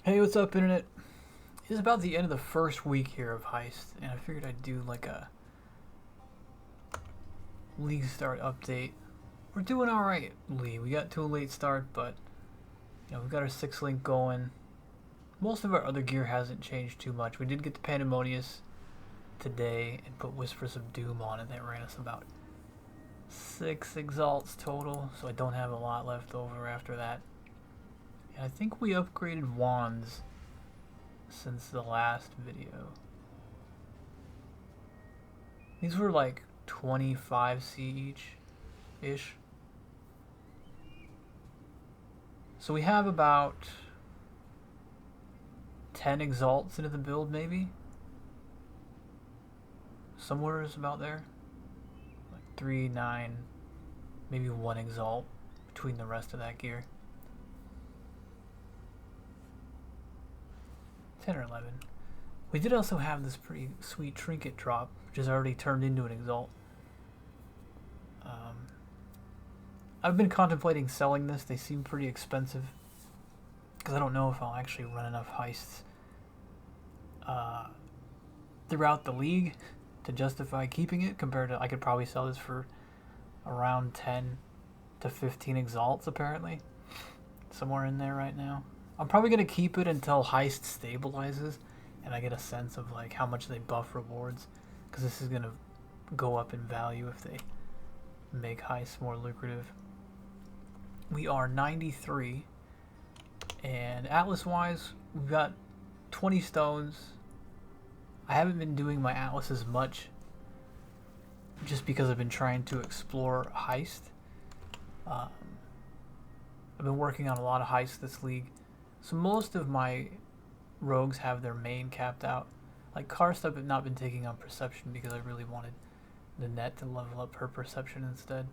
Hey, what's up, Internet? It's about the end of the first week here of Heist, and I figured I'd do like a league start update. We're doing alright, Lee. We got to a late start, but we've got our 6 link going. Most of our other gear hasn't changed too much. We did get the Pandemonious today and put Whispers of Doom on it. That ran us about 6 exalts total, so I don't have a lot left over after that. And I think we upgraded wands since the last video. These were like 25C each-ish. So we have about 10 exalts into the build, maybe? Somewhere is about there. Like 3, 9, maybe 1 exalt between the rest of that gear. 10 or 11. We did also have this pretty sweet trinket drop, which has already turned into an exalt. I've been contemplating selling this. They seem pretty expensive because I don't know if I'll actually run enough heists throughout the league to justify keeping it, compared to I could probably sell this for around 10 to 15 exalts apparently. Somewhere in there right now. I'm probably going to keep it until Heist stabilizes and I get a sense of like how much they buff rewards, because this is going to go up in value if they make Heist more lucrative. We are 93, and Atlas wise we've got 20 stones. I haven't been doing my Atlases much just because I've been trying to explore Heist. I've been working on a lot of Heists this league. So most of my rogues have their main capped out. Like Karst, I've not been taking on perception because I really wanted the net to level up her perception instead.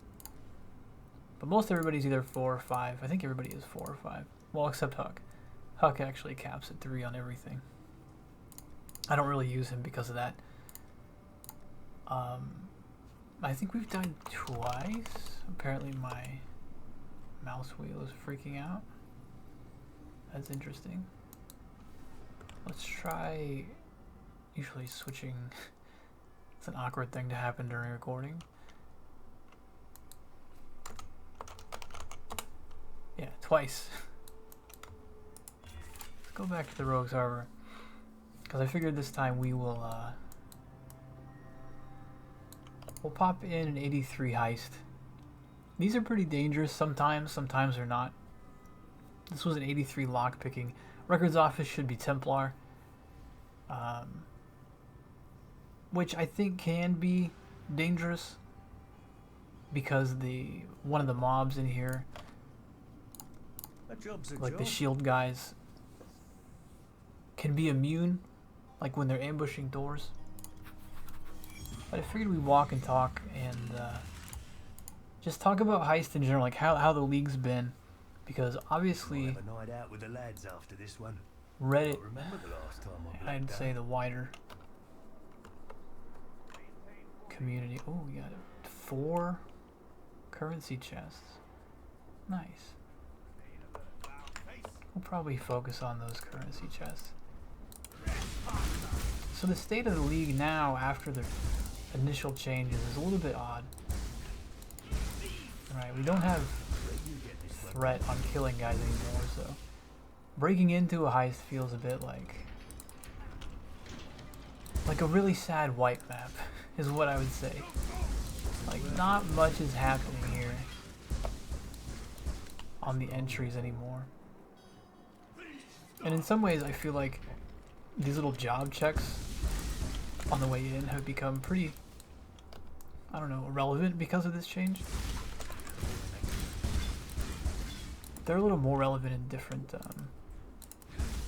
But most everybody's either 4 or 5. I think everybody is 4 or 5. Well, except Huck. Huck actually caps at 3 on everything. I don't really use him because of that. I think we've died twice. Apparently my mouse wheel is freaking out. That's interesting. Let's try usually switching. It's an awkward thing to happen during recording. Yeah, twice. Let's go back to the Rogues Harbor, because I figured this time we will we'll pop in an 83 heist. These are pretty dangerous sometimes they're not. This was an 83 lockpicking. Records office should be Templar, which I think can be dangerous because one of the mobs in here, like the shield guys, can be immune, like when they're ambushing doors. But I figured we'd walk and talk and just talk about Heist in general, like how the league's been. Because obviously, I'll have a night out with the lads after this one. Reddit, Remember the last time I'd say the wider community. Oh, we got 4 currency chests. Nice. We'll probably focus on those currency chests. So the state of the league now, after the initial changes, is a little bit odd. Alright, we don't have threat on killing guys anymore, so breaking into a heist feels a bit like a really sad white map is what I would say. Like, not much is happening here on the entries anymore. And in some ways I feel like these little job checks on the way in have become pretty, I don't know, irrelevant because of this change. They're a little more relevant in different,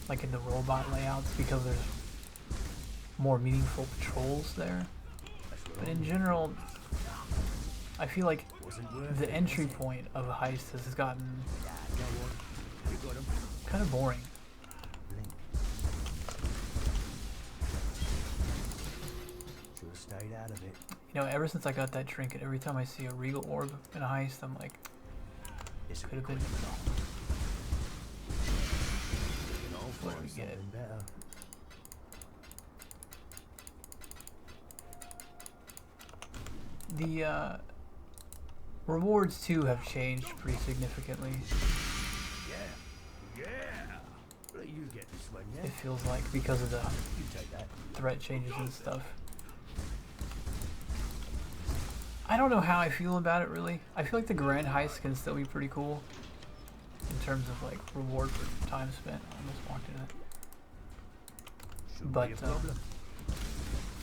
like in the robot layouts, because there's more meaningful patrols there. But in general, I feel like the entry point of a heist has gotten kind of boring. Should have stayed out of it. Ever since I got that trinket, every time I see a regal orb in a heist, I'm like, could have been. Where get it. Something better. The rewards too have changed pretty significantly. Yeah. Let you get this one, yeah? It feels like because of the You take that. threat changes and stuff. I don't know how I feel about it really. I feel like the grand heist can still be pretty cool in terms of like reward for time spent. I almost walked into it. Shouldn't But be a problem.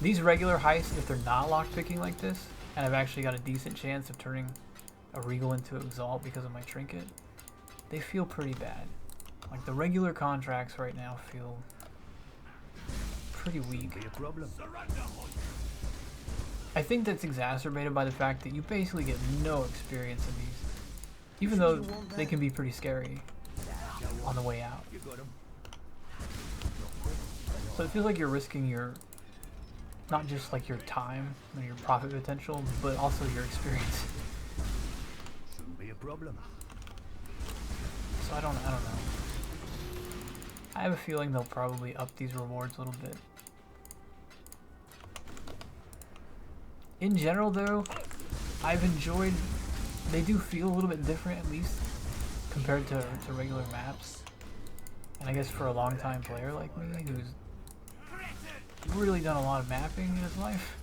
these regular heists, if they're not lockpicking like this, and I've actually got a decent chance of turning a Regal into Exalt because of my trinket, they feel pretty bad. Like the regular contracts right now feel pretty weak. Be a problem. I think that's exacerbated by the fact that you basically get no experience in these, even though they can be pretty scary on the way out. You got 'em. So it feels like you're risking your, not just like your time or your profit potential, but also your experience. Shouldn't be a problem. So I don't know. I have a feeling they'll probably up these rewards a little bit. In general though, I've enjoyed, they do feel a little bit different at least compared to regular maps. And I guess for a long time player like me who's really done a lot of mapping in his life,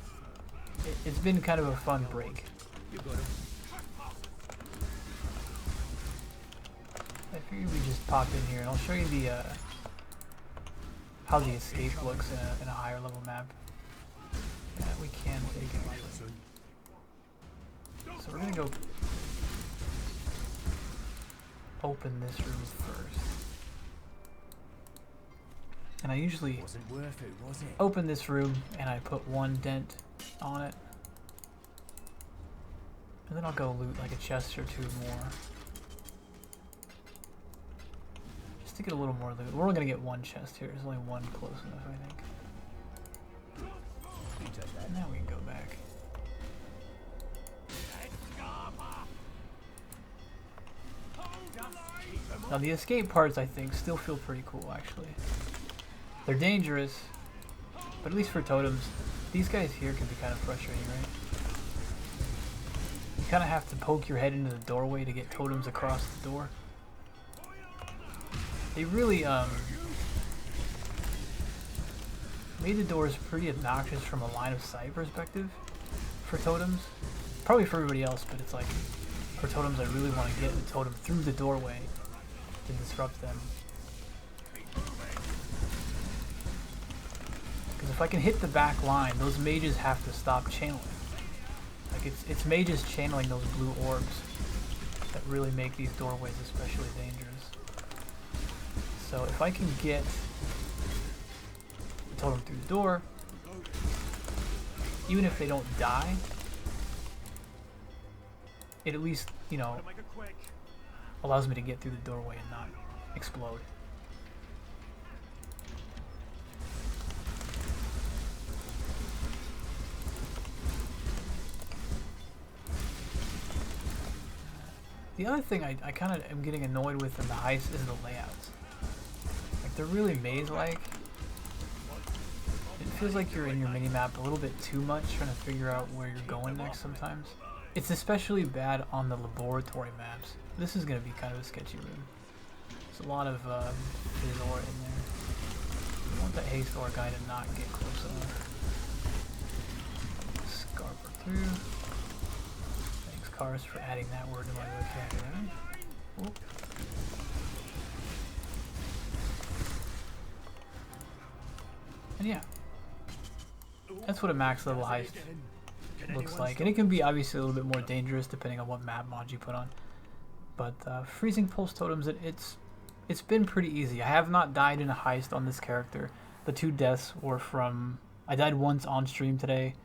it's been kind of a fun break. You got 'em. I figured we just pop in here and I'll show you the how the escape looks in a higher level map. Yeah, we can take it. Actually. So we're gonna go open this room first. And I usually Wasn't worth it, was it? open this room and I put one dent on it. And then I'll go loot like a chest or two more. Just to get a little more loot. We're only gonna get one chest here. There's only one close enough, I think. You take that. Now we can go back. Now the escape parts I think still feel pretty cool actually. They're dangerous, but at least for totems, these guys here can be kind of frustrating, right? You kind of have to poke your head into the doorway to get totems across the door. They really made the doors pretty obnoxious from a line of sight perspective for totems. Probably for everybody else, but it's like for totems I really want to get the totem through the doorway to disrupt them. Because if I can hit the back line, those mages have to stop channeling. Like it's mages channeling those blue orbs that really make these doorways especially dangerous. So if I can get the totem through the door, even if they don't die, it at least, you know, allows me to get through the doorway and not explode. The other thing I kind of am getting annoyed with in the heist is the layouts. Like, they're really maze-like. It feels like you're in your mini-map a little bit too much, trying to figure out where you're going next sometimes. It's especially bad on the laboratory maps. This is going to be kind of a sketchy room. There's a lot of Vizor in there. I want that Hathor guy to not get close enough. Scarper through. Thanks, Cars, for adding that word to my vocabulary. Oop. And yeah, that's what a max level heist looks like. And it can be obviously a little bit more dangerous depending on what map mod you put on. But freezing pulse totems, it's been pretty easy. I have not died in a heist on this character. The two deaths were from, I died once on stream today.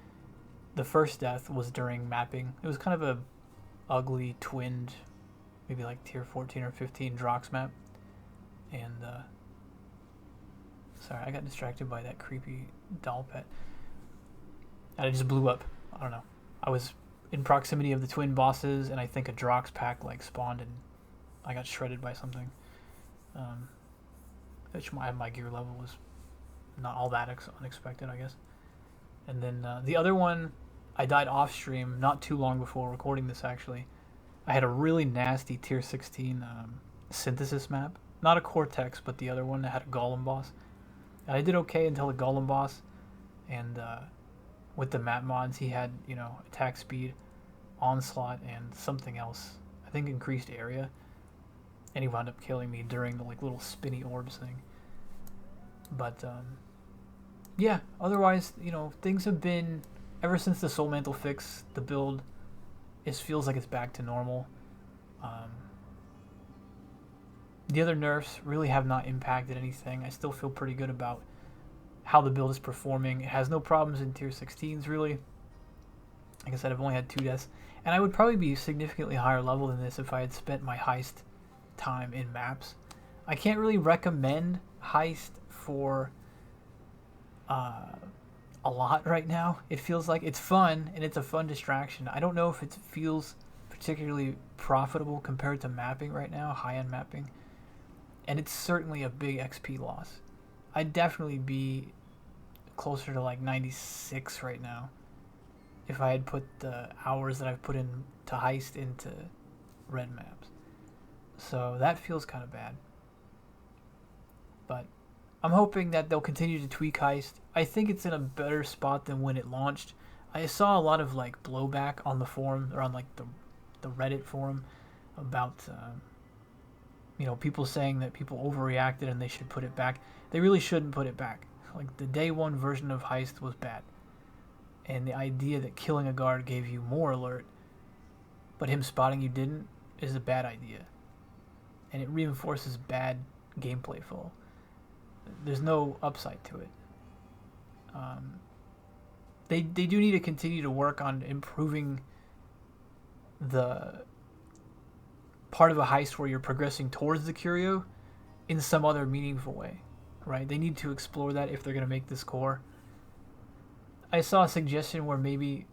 The first death was during mapping. It was kind of a ugly twinned, maybe like tier 14 or 15 Drox map. And sorry, I got distracted by that creepy doll pet. And I just blew up. I don't know. I was in proximity of the twin bosses, and I think a Drox pack like spawned, and I got shredded by something. which my gear level was not all that unexpected, I guess. And then the other one, I died off stream not too long before recording this. Actually, I had a really nasty tier 16 synthesis map, not a Cortex, but the other one that had a Golem boss. And I did okay until the Golem boss, and with the map mods, he had attack speed, onslaught, and something else. I think increased area, and he wound up killing me during the little spinny orbs thing. But yeah, otherwise, things have been, ever since the Soul Mantle fix, the build feels like it's back to normal. The other nerfs really have not impacted anything. I still feel pretty good about how the build is performing. It has no problems in tier 16s, really. Like I said, I've only had 2 deaths. And I would probably be significantly higher level than this if I had spent my Heist time in maps. I can't really recommend Heist for a lot right now. It feels like it's fun, and it's a fun distraction. I don't know if it feels particularly profitable compared to mapping right now, high-end mapping. And it's certainly a big XP loss. I'd definitely be closer to 96 right now if I had put the hours that I've put in to Heist into red maps. So that feels kind of bad. But I'm hoping that they'll continue to tweak Heist. I think it's in a better spot than when it launched. I saw a lot of blowback on the forum, or on the Reddit forum, about people saying that people overreacted and they should put it back. They really shouldn't put it back. The day one version of Heist was bad. And the idea that killing a guard gave you more alert, but him spotting you didn't, is a bad idea. And it reinforces bad gameplay flow. There's no upside to it. They do need to continue to work on improving the part of a heist where you're progressing towards the curio in some other meaningful way, right? They need to explore that if they're going to make this core. I saw a suggestion where maybe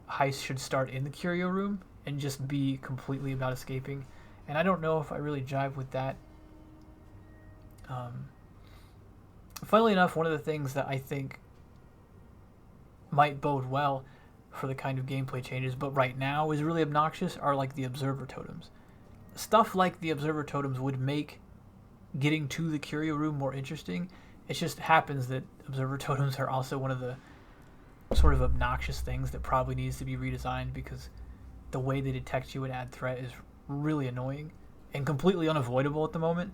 heist should start in the curio room and just be completely about escaping, and I don't know if I really jive with that. Funnily enough, one of the things that I think might bode well for the kind of gameplay changes, but right now is really obnoxious, are the observer totems. Stuff like the observer totems would make getting to the curio room more interesting. It just happens that observer totems are also one of the sort of obnoxious things that probably needs to be redesigned, because the way they detect you and add threat is really annoying and completely unavoidable at the moment.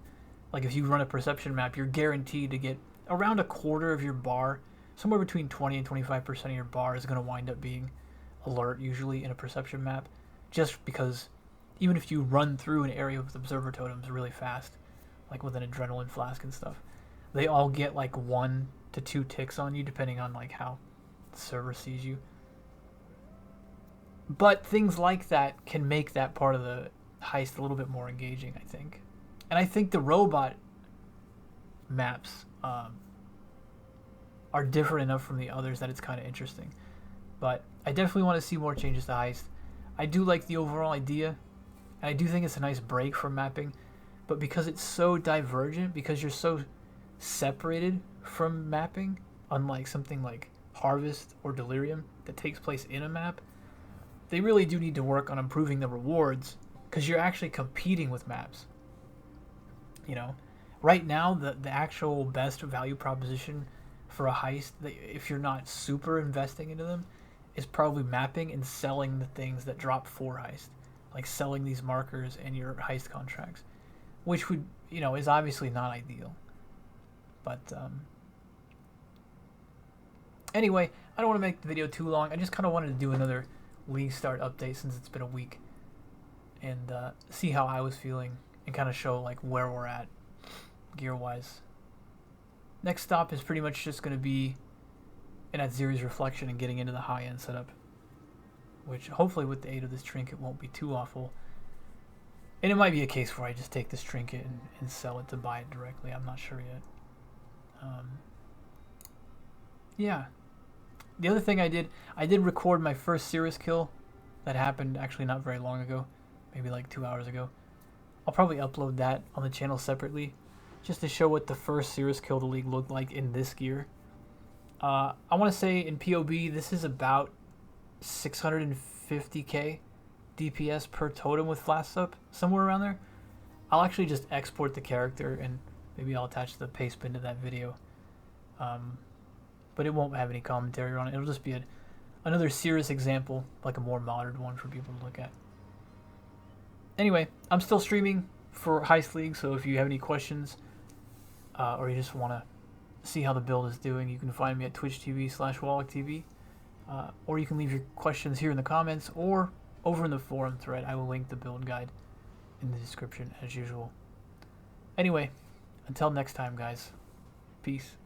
If you run a perception map, you're guaranteed to get around a quarter of your bar, somewhere between 20 and 25% of your bar is going to wind up being alert, usually in a perception map, just because even if you run through an area with observer totems really fast, with an adrenaline flask and stuff, they all get 1 to 2 ticks on you, depending on how the server sees you. But things like that can make that part of the heist a little bit more engaging, I think. And I think the robot maps are different enough from the others that it's kind of interesting. But I definitely want to see more changes to Heist. I do like the overall idea, and I do think it's a nice break from mapping. But because it's so divergent, because you're so separated from mapping, unlike something like Harvest or Delirium that takes place in a map, they really do need to work on improving the rewards, because you're actually competing with maps. Right now, the actual best value proposition for a heist, if you're not super investing into them, is probably mapping and selling the things that drop for heist, selling these markers and your heist contracts, which would, is obviously not ideal. But anyway, I don't want to make the video too long. I just kind of wanted to do another League Start update since it's been a week, and see how I was feeling and kind of show where we're at gear-wise. Next stop is pretty much just going to be in that Zeri's Reflection and getting into the high-end setup, which hopefully with the aid of this trinket won't be too awful. And it might be a case where I just take this trinket and sell it to buy it directly. I'm not sure yet. Yeah. The other thing I did record my first Cirrus kill. That happened actually not very long ago, maybe 2 hours ago. I'll probably upload that on the channel separately, just to show what the first Cirrus Kill the League looked like in this gear. I want to say in POB, this is about 650k DPS per totem with flasks up, somewhere around there. I'll actually just export the character and maybe I'll attach the paste bin to that video. But it won't have any commentary on it. It'll just be another Cirrus example, like a more modern one for people to look at. Anyway, I'm still streaming for Heist League, so if you have any questions or you just want to see how the build is doing, you can find me at twitch.tv/WallachTV, or you can leave your questions here in the comments or over in the forum thread. I will link the build guide in the description as usual. Anyway, until next time, guys. Peace.